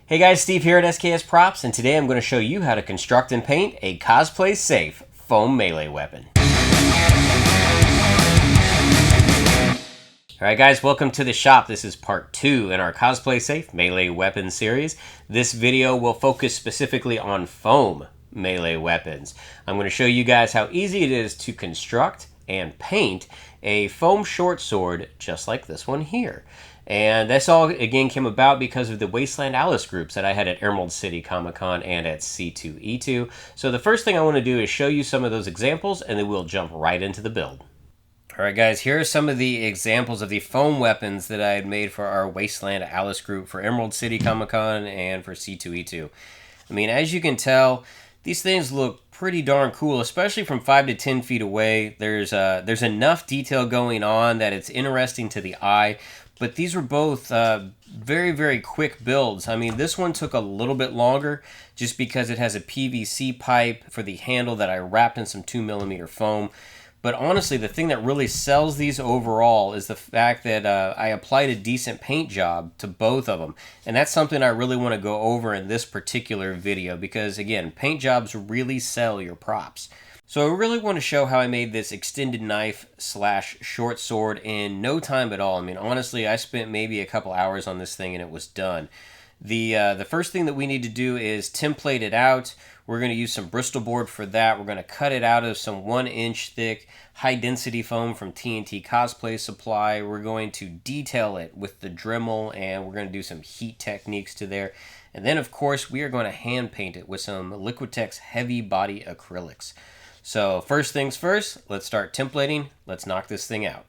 Hey guys, Steve here at SKS Props, and today I'm going to show you how to construct and paint a cosplay safe foam melee weapon. Alright guys, welcome to the shop. This is part 2 in our cosplay safe melee weapon series. This video will focus specifically on foam melee weapons. I'm going to show you guys how easy it is to construct and paint a foam short sword just like this one here. And this all, again, came about because of the Wasteland Alice groups that I had at Emerald City Comic Con and at C2E2. So the first thing I want to do is show you some of those examples, and then we'll jump right into the build. Alright guys, here are some of the examples of the foam weapons that I had made for our Wasteland Alice group for Emerald City Comic Con and for C2E2. I mean, as you can tell, these things look pretty darn cool, especially from 5 to 10 feet away. There's enough detail going on that it's interesting to the eye. But these were both very, very quick builds. I mean, this one took a little bit longer just because it has a PVC pipe for the handle that I wrapped in some 2mm foam. But honestly, the thing that really sells these overall is the fact that I applied a decent paint job to both of them. And that's something I really want to go over in this particular video because, again, paint jobs really sell your props. So I really want to show how I made this extended knife slash short sword in no time at all. I mean, honestly, I spent maybe a couple hours on this thing and it was done. The first thing that we need to do is template it out. We're going to use some Bristol board for that. We're going to cut it out of some 1-inch thick high density foam from TNT Cosplay Supply. We're going to detail it with the Dremel and we're going to do some heat techniques to there. And then of course we are going to hand paint it with some Liquitex heavy body acrylics. So first things first, let's start templating. Let's knock this thing out.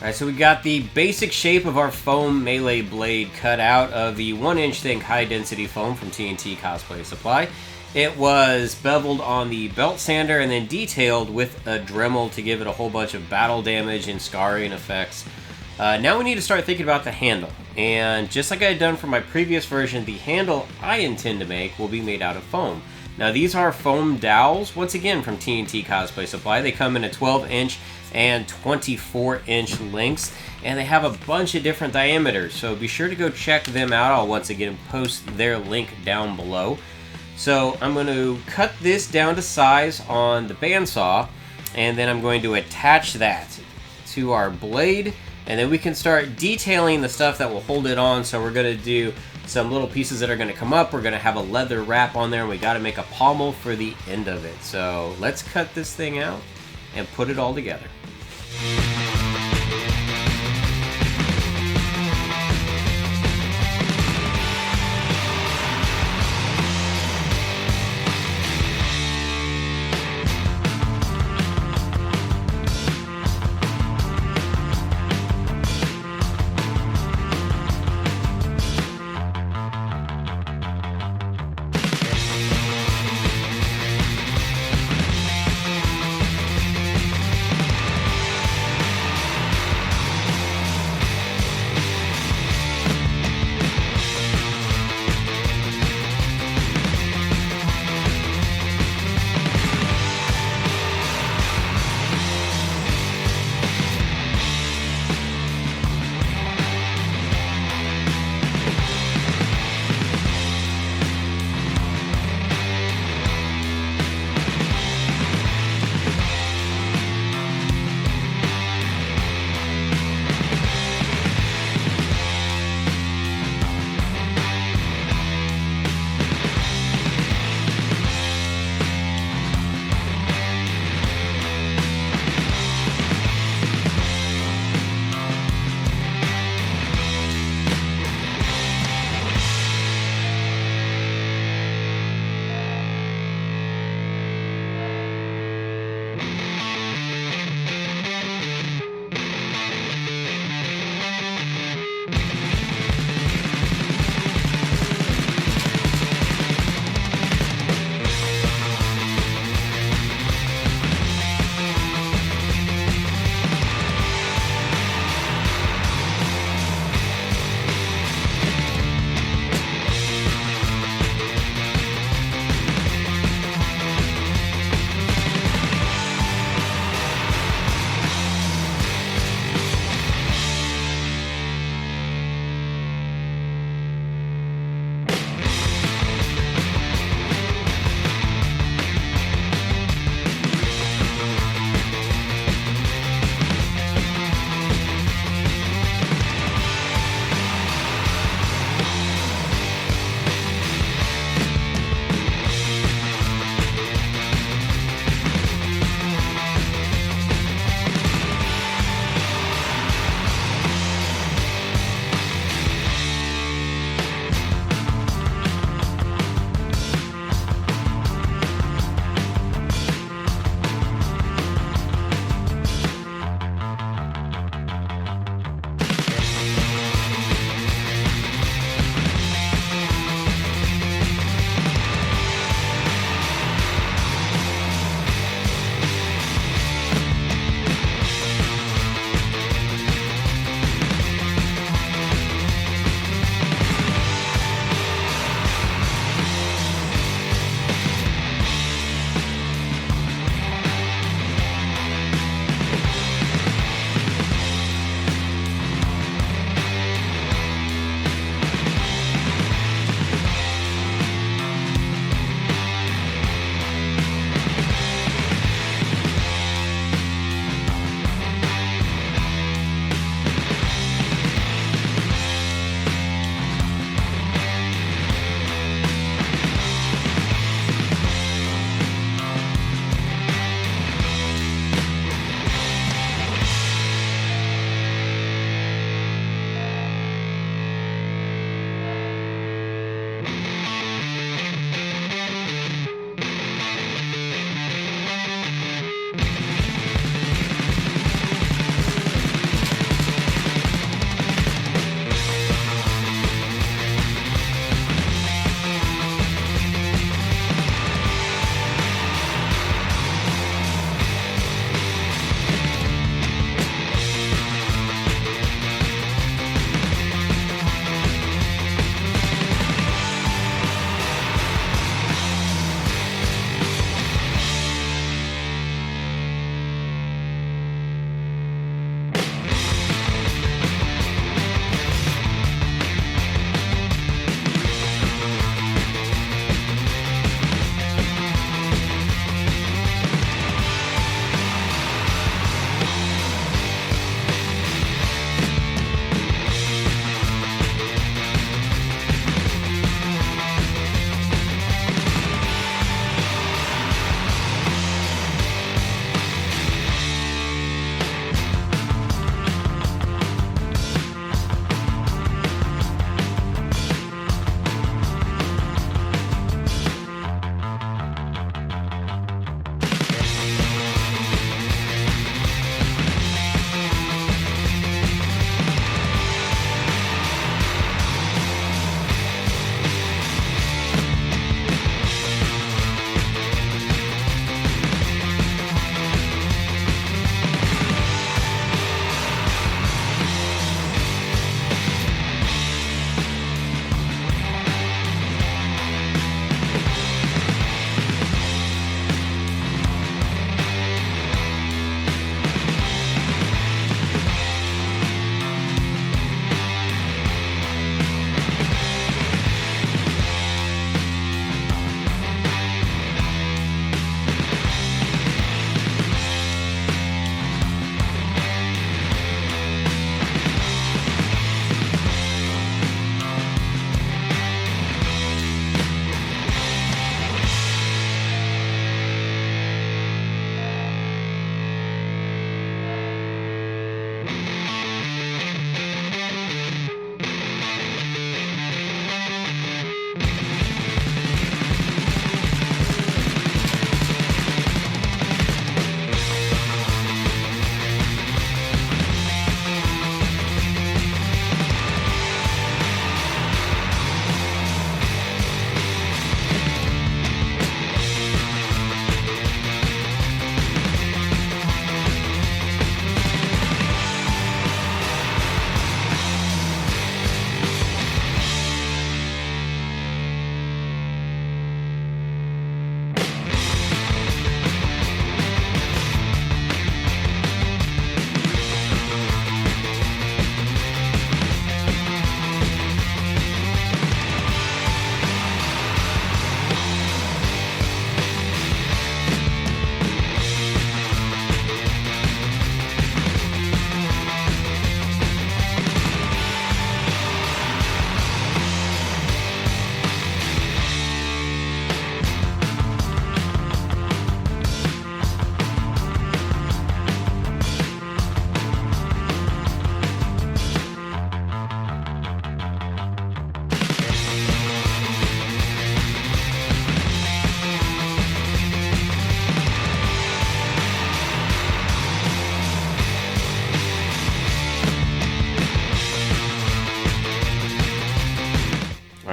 Alright, so we got the basic shape of our foam melee blade cut out of the 1-inch thick high density foam from TNT Cosplay Supply. It was beveled on the belt sander and then detailed with a Dremel to give it a whole bunch of battle damage and scarring effects. Now we need to start thinking about the handle. And just like I had done for my previous version, the handle I intend to make will be made out of foam. Now these are foam dowels, once again from TNT Cosplay Supply. They come in a 12-inch and 24-inch lengths, and they have a bunch of different diameters, so be sure to go check them out. I'll once again post their link down below. So I'm going to cut this down to size on the bandsaw, and then I'm going to attach that to our blade, and then we can start detailing the stuff that will hold it on. So we're going to do some little pieces that are going to come up. We're going to have a leather wrap on there, and we got to make a pommel for the end of it. So let's cut this thing out and put it all together.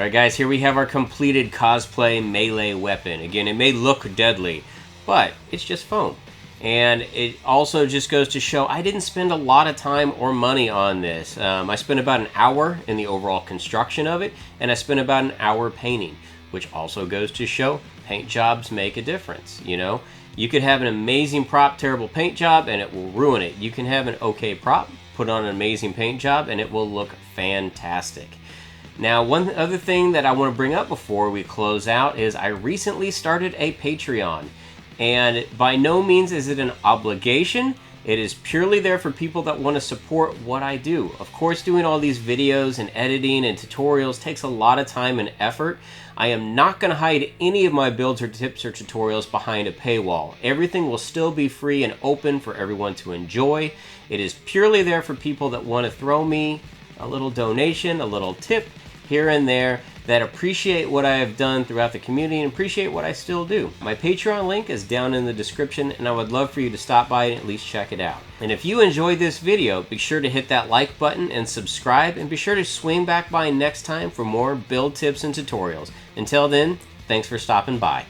Alright guys, here we have our completed cosplay melee weapon. Again, it may look deadly, but it's just foam. And it also just goes to show I didn't spend a lot of time or money on this. I spent about an hour in the overall construction of it, and I spent about an hour painting, which also goes to show paint jobs make a difference, you know? You could have an amazing prop, terrible paint job, and it will ruin it. You can have an okay prop, put on an amazing paint job, and it will look fantastic. Now, one other thing that I want to bring up before we close out is I recently started a Patreon. And by no means is it an obligation. It is purely there for people that want to support what I do. Of course, doing all these videos and editing and tutorials takes a lot of time and effort. I am not going to hide any of my builds or tips or tutorials behind a paywall. Everything will still be free and open for everyone to enjoy. It is purely there for people that want to throw me a little donation, a little tip here and there, that appreciate what I have done throughout the community and appreciate what I still do. My Patreon link is down in the description, and I would love for you to stop by and at least check it out. And if you enjoyed this video, be sure to hit that like button and subscribe, and be sure to swing back by next time for more build tips and tutorials. Until then, thanks for stopping by.